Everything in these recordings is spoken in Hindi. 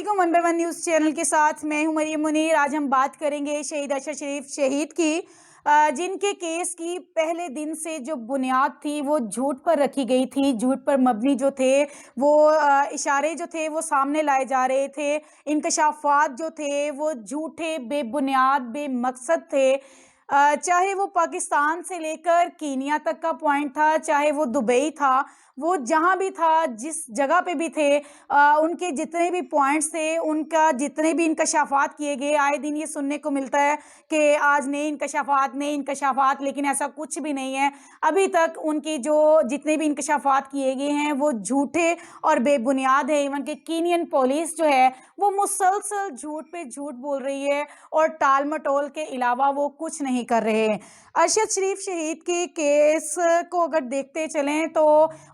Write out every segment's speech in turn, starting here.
अस्सलामुअलैकुम। One by one news channel के साथ मैं हूं मरियम मुनीर। आज हम बात करेंगे शहीद अरशद शरीफ शहीद की, जिनके केस की पहले दिन से जो बुनियाद थी वो झूठ पर रखी गई थी। झूठ पर मबनी जो थे वो इशारे जो थे वो सामने लाए जा रहे थे। इंकशाफात जो थे वो झूठे, बेबुनियाद, बेमकसद थे। चाहे वो पाकिस्तान से लेकर कीनिया तक का पॉइंट था, चाहे वो दुबई था, वो जहां भी था, जिस जगह पे भी थे, उनके जितने भी पॉइंट्स थे, उनका जितने भी इंकशाफात किए गए। आए दिन ये सुनने को मिलता है कि आज नए इंकशाफात, लेकिन ऐसा कुछ भी नहीं है। अभी तक उनकी जो जितने भी इंकशाफात किए गए हैं वो झूठे और बेबुनियाद है। इवन कि कीनियन पुलिस जो है वो मुसलसल झूठ पे झूठ बोल रही है और टाल मटोल के अलावा वो कुछ नहीं कर रहे। अरशद शरीफ शहीद के केस को अगर देखते चलें तो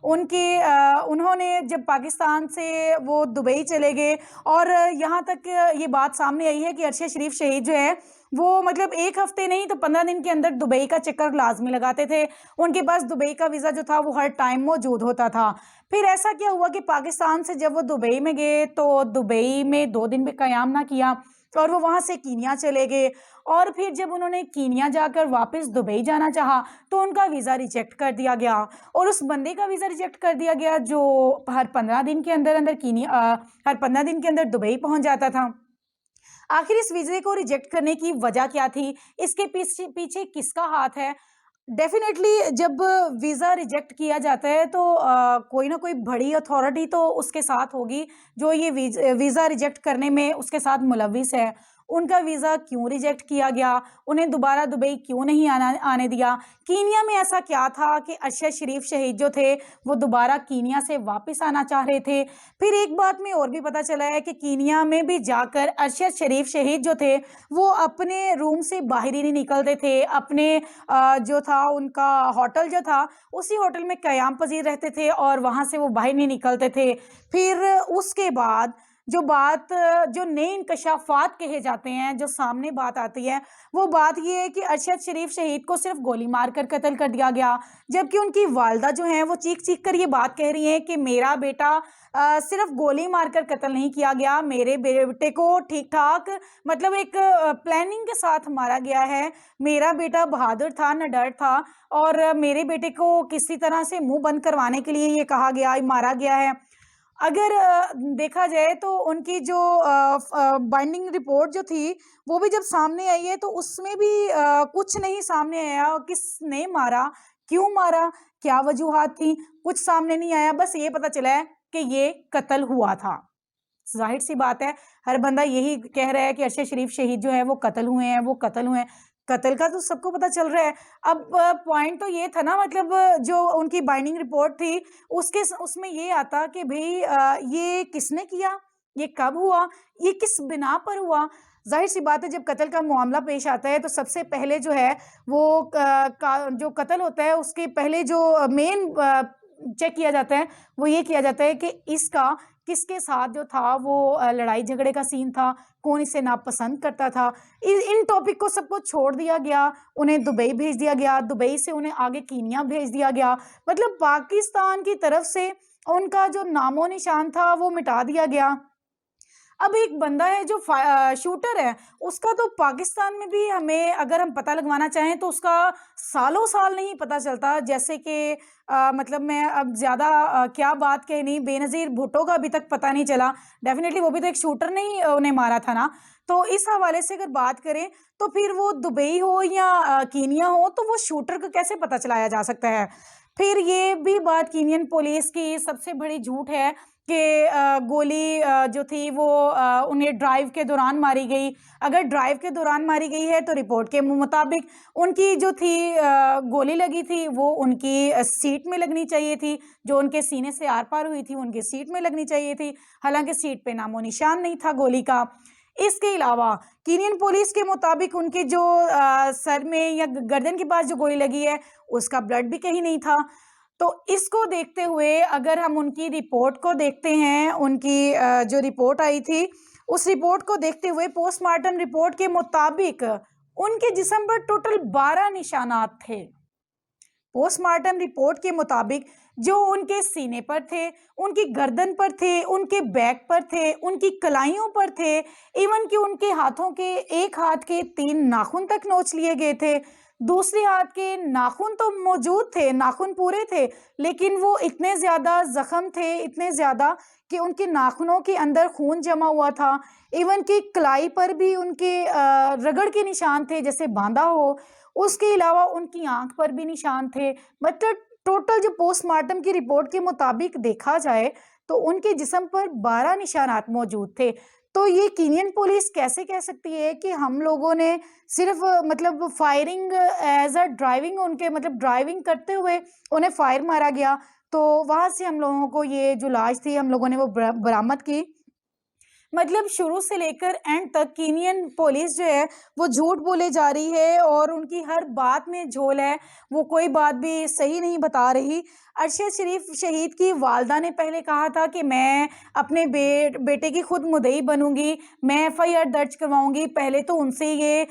उन्होंने जब पाकिस्तान से वो दुबई चले गए और यहाँ तक ये बात सामने आई है कि अरशद शरीफ शहीद जो है वो मतलब एक हफ्ते नहीं तो 15 दिन के अंदर दुबई का चक्कर लाजमी लगाते थे। उनके पास दुबई का वीज़ा जो था वो हर टाइम मौजूद होता था। फिर ऐसा क्या हुआ कि पाकिस्तान से जब वो दुबई में गए तो दुबई में 2 दिन भी क़याम ना किया और वो वहाँ से कीनिया चले गए। और फिर जब उन्होंने कीनिया जाकर वापस दुबई जाना चाहा तो उनका वीज़ा रिजेक्ट कर दिया गया और उस बंदे का वीज़ा रिजेक्ट कर दिया गया जो हर 15 दिन के अंदर हर 15 दिन के अंदर दुबई पहुँच जाता था। आखिर इस वीज़े को रिजेक्ट करने की वजह क्या थी? इसके पीछे पीछे किसका हाथ है? डेफिनेटली जब वीज़ा रिजेक्ट किया जाता है तो कोई ना कोई बड़ी अथॉरिटी तो उसके साथ होगी जो ये वीज़ा रिजेक्ट करने में उसके साथ मुलविस है। उनका वीज़ा क्यों रिजेक्ट किया गया? उन्हें दोबारा दुबई क्यों नहीं आने दिया? कीनिया में ऐसा क्या था कि अरशद शरीफ शहीद जो थे वो दोबारा कीनिया से वापस आना चाह रहे थे? फिर एक बात में और भी पता चला है कि कीनिया में भी जाकर अरशद शरीफ शहीद जो थे वो अपने रूम से बाहर ही नहीं निकलते थे। अपने जो था उनका होटल जो था उसी होटल में क़याम पज़ीर रहते थे और वहाँ से वो बाहर नहीं निकलते थे। फिर उसके बाद जो नए इंकशाफात कहे जाते हैं, जो सामने बात आती है, वो बात ये है कि अरशद शरीफ शहीद को सिर्फ गोली मारकर कत्ल कर दिया गया। जबकि उनकी वालदा जो हैं वो चीख-चीख कर ये बात कह रही हैं कि मेरा बेटा सिर्फ गोली मारकर कत्ल नहीं किया गया, मेरे बेटे को ठीक-ठाक मतलब एक प्लानिंग के साथ मारा गया है। मेरा बेटा बहादुर था, निडर था और मेरे बेटे को किसी तरह से मुँह बंद करवाने के लिए ये कहा गया, मारा गया है। अगर देखा जाए तो उनकी जो बाइंडिंग रिपोर्ट जो थी वो भी जब सामने आई है तो उसमें भी कुछ नहीं सामने आया। किसने मारा, क्यों मारा, क्या वजूहात थी, कुछ सामने नहीं आया। बस ये पता चला है कि ये कत्ल हुआ था। ज़ाहिर सी बात है, हर बंदा यही कह रहा है कि अरशद शरीफ शहीद जो है वो कत्ल हुए हैं, वो कत्ल हुए हैं। कत्ल का तो सबको पता चल रहा है। अब पॉइंट तो ये था ना, मतलब जो उनकी बाइंडिंग रिपोर्ट थी उसमें ये आता कि भई ये किसने किया, ये कब हुआ, ये किस बिना पर हुआ। ज़ाहिर-सी बात है जब कत्ल का मामला पेश आता है तो सबसे पहले जो है वो जो कत्ल होता है उसके पहले जो मेन चेक किया जाता है वो ये किया जाता है कि इसका किसके साथ जो था वो लड़ाई झगड़े का सीन था, कौन इसे नापसंद करता था। इन टॉपिक को सबको छोड़ दिया गया, उन्हें दुबई भेज दिया गया, दुबई से उन्हें आगे कीनिया भेज दिया गया। मतलब पाकिस्तान की तरफ से उनका जो नामो निशान था वो मिटा दिया गया। अब एक बंदा है जो शूटर है, उसका तो पाकिस्तान में भी हमें अगर हम पता लगवाना चाहें तो उसका सालों साल नहीं पता चलता। जैसे कि मतलब मैं अब ज़्यादा क्या बात कहनी, बेनज़ीर भुट्टो का अभी तक पता नहीं चला। डेफ़िनेटली वो भी तो एक शूटर ने ही उन्हें मारा था ना। तो इस हवाले से अगर बात करें तो फिर वो दुबई हो या कीनिया हो तो वो शूटर को कैसे पता चलाया जा सकता है? फिर ये भी बात कीनियन पुलिस की सबसे बड़ी झूठ है कि गोली जो थी वो उन्हें ड्राइव के दौरान मारी गई। अगर ड्राइव के दौरान मारी गई है तो रिपोर्ट के मुताबिक उनकी जो थी गोली लगी थी वो उनकी सीट में लगनी चाहिए थी, जो उनके सीने से आर-पार हुई थी उनकी सीट में लगनी चाहिए थी। हालाँकि सीट पे नामो निशान नहीं था गोली का। इसके अलावा कीनियन पुलिस के मुताबिक उनके जो सर में या गर्दन के पास जो गोली लगी है उसका ब्लड भी कहीं नहीं था। तो इसको देखते हुए अगर हम उनकी रिपोर्ट को देखते हैं, उनकी जो रिपोर्ट आई थी उस रिपोर्ट को देखते हुए पोस्टमार्टम रिपोर्ट के मुताबिक उनके जिस्म पर टोटल 12 निशानात थे। पोस्टमार्टम रिपोर्ट के मुताबिक जो उनके सीने पर थे, उनकी गर्दन पर थे, उनके बैक पर थे, उनकी कलाइयों पर थे, इवन कि उनके हाथों के एक हाथ के 3 नाखून तक नोच लिए गए थे। दूसरे हाथ के नाखून तो मौजूद थे, नाखून पूरे थे, लेकिन वो इतने ज़्यादा ज़ख्म थे, इतने ज़्यादा कि उनके नाखूनों के अंदर खून जमा हुआ था। इवन कि कलाई पर भी उनके रगड़ के निशान थे जैसे बाँधा हो। उसके अलावा उनकी आँख पर भी निशान थे। मतलब टोटल जो पोस्टमार्टम की रिपोर्ट के मुताबिक देखा जाए तो उनके जिस्म पर 12 निशानात मौजूद थे। तो ये कीनियन पुलिस कैसे कह सकती है कि हम लोगों ने सिर्फ़ मतलब फायरिंग एज़ अ ड्राइविंग उनके मतलब ड्राइविंग करते हुए उन्हें फायर मारा गया। तो वहाँ से हम लोगों को ये जो लाश थी हम लोगों ने वो बरामद की। मतलब शुरू से लेकर एंड तक कीनियन पुलिस जो है वो झूठ बोले जा रही है और उनकी हर बात में झोल है, वो कोई बात भी सही नहीं बता रही। अरशद शरीफ शहीद की वालदा ने पहले कहा था कि मैं अपने बेटे की खुद मुद्दई बनूंगी, मैं एफआईआर दर्ज करवाऊंगी। पहले तो उनसे ये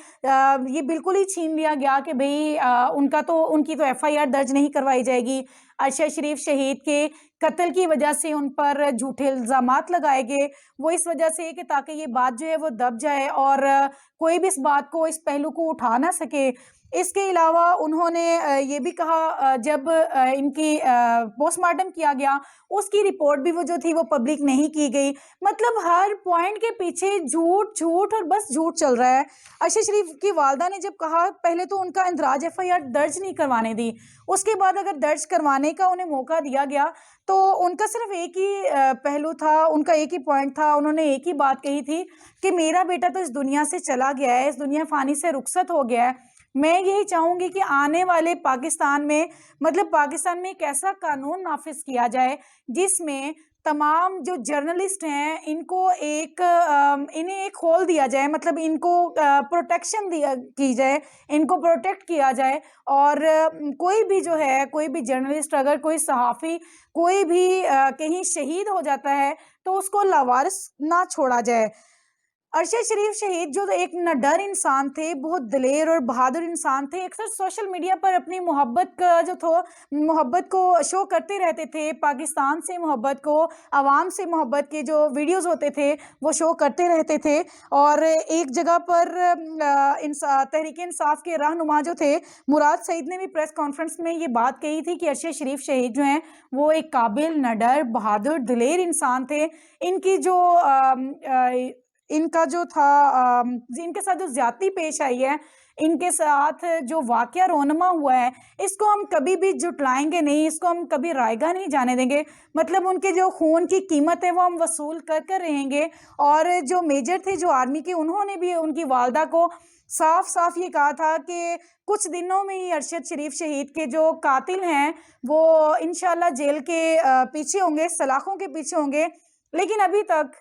बिल्कुल ही छीन लिया गया कि भाई उनकी तो एफआईआर दर्ज नहीं करवाई जाएगी। अरशद शरीफ शहीद के कत्ल की वजह से उन पर झूठे इल्ज़ामात लगाए गए। वो इस वजह से कि ताकि ये बात जो है वो दब जाए और कोई भी इस बात को, इस पहलू को उठा ना सके। इसके अलावा उन्होंने ये भी कहा जब इनकी पोस्टमार्टम किया गया, उसकी रिपोर्ट भी वो जो थी वो पब्लिक नहीं की गई। मतलब हर पॉइंट के पीछे झूठ, झूठ और बस झूठ चल रहा है। अरशद शरीफ की वालदा ने जब कहा, पहले तो उनका इंदराज एफआईआर दर्ज नहीं करवाने दी, उसके बाद अगर दर्ज करवाने का उन्हें मौका दिया गया तो उनका सिर्फ एक ही पहलू था, उनका एक ही पॉइंट था। उन्होंने एक ही बात कही थी कि मेरा बेटा तो इस दुनिया से चला गया है, इस दुनिया फ़ानी से रुखसत हो गया है। मैं यही चाहूँगी कि आने वाले पाकिस्तान में मतलब पाकिस्तान में एक ऐसा कानून नाफ़िज़ किया जाए जिसमें तमाम जो जर्नलिस्ट हैं इन्हें एक होल दिया जाए, मतलब इनको प्रोटेक्शन दिया की जाए, इनको प्रोटेक्ट किया जाए। और कोई भी जो है, कोई भी जर्नलिस्ट, अगर कोई सहाफ़ी कोई भी कहीं शहीद हो जाता है तो उसको लावारिस ना छोड़ा जाए। अरशद शरीफ शहीद जो एक निडर इंसान थे, बहुत दिलेर और बहादुर इंसान थे। अक्सर सोशल मीडिया पर अपनी मोहब्बत को शो करते रहते थे, पाकिस्तान से मोहब्बत को, आवाम से मोहब्बत के जो वीडियोज़ होते थे वो शो करते रहते थे। और एक जगह पर तहरीक इंसाफ के रहनुमा जो थे मुराद सईद ने भी प्रेस कॉन्फ्रेंस में ये बात कही थी कि अरशद शरीफ शहीद जो हैं वो एक काबिल, निडर, बहादुर, दिलेर इंसान थे। इनकी जो इनका जो था इनके साथ जो ज़्यादती पेश आई है, इनके साथ जो वाक़या रोनमा हुआ है, इसको हम कभी भी जुटलाएँगे नहीं, इसको हम कभी रायगा नहीं जाने देंगे। मतलब उनके जो खून की कीमत है वो हम वसूल कर रहेंगे। और जो मेजर थे जो आर्मी के, उन्होंने भी उनकी वालदा को साफ-साफ ये कहा था कि कुछ दिनों में ही अरशद शरीफ शहीद के जो कातिल हैं वो इंशाल्लाह जेल के पीछे होंगे, सलाखों के पीछे होंगे। लेकिन अभी तक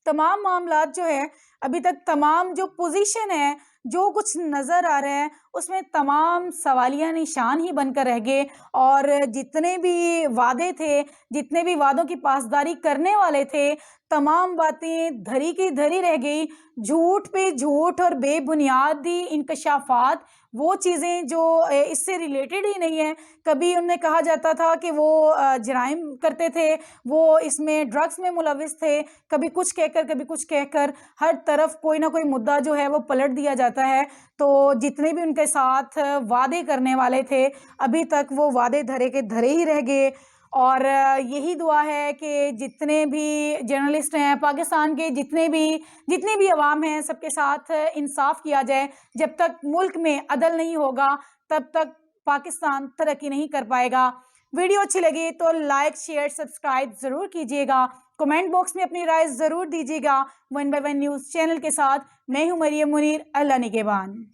तमाम मामलात जो है, अभी तक तमाम जो पोज़ीशन है, जो कुछ नज़र आ रहा है, उसमें तमाम सवालिया निशान ही बनकर रह गए। और जितने भी वादे थे, जितने भी वादों की पासदारी करने वाले थे, तमाम बातें धरी की धरी रह गई। झूठ पे झूठ और बेबुनियादी इंकशाफ़ात, वो चीज़ें जो इससे रिलेटेड ही नहीं है। कभी उन्हें कहा जाता था कि वो जराइम करते थे, वो इसमें ड्रग्स में मुलविस थे, कभी कुछ कहकर, कभी कुछ कहकर, हर तरफ कोई ना कोई मुद्दा जो है वो पलट दिया जाता है। तो जितने भी उनके साथ वादे करने वाले थे, अभी तक वो वादे धरे के धरे ही रह गए। और यही दुआ है कि जितने भी जर्नलिस्ट हैं पाकिस्तान के, जितनी भी अवाम हैं, सबके साथ इंसाफ किया जाए। जब तक मुल्क में अदल नहीं होगा तब तक पाकिस्तान तरक्की नहीं कर पाएगा। वीडियो अच्छी लगी तो लाइक, शेयर, सब्सक्राइब ज़रूर कीजिएगा। कमेंट बॉक्स में अपनी राय ज़रूर दीजिएगा। 1 बाय 1 न्यूज़ चैनल के साथ मैं हूँ मरियम मुनीर। अल्लाह निगहबान।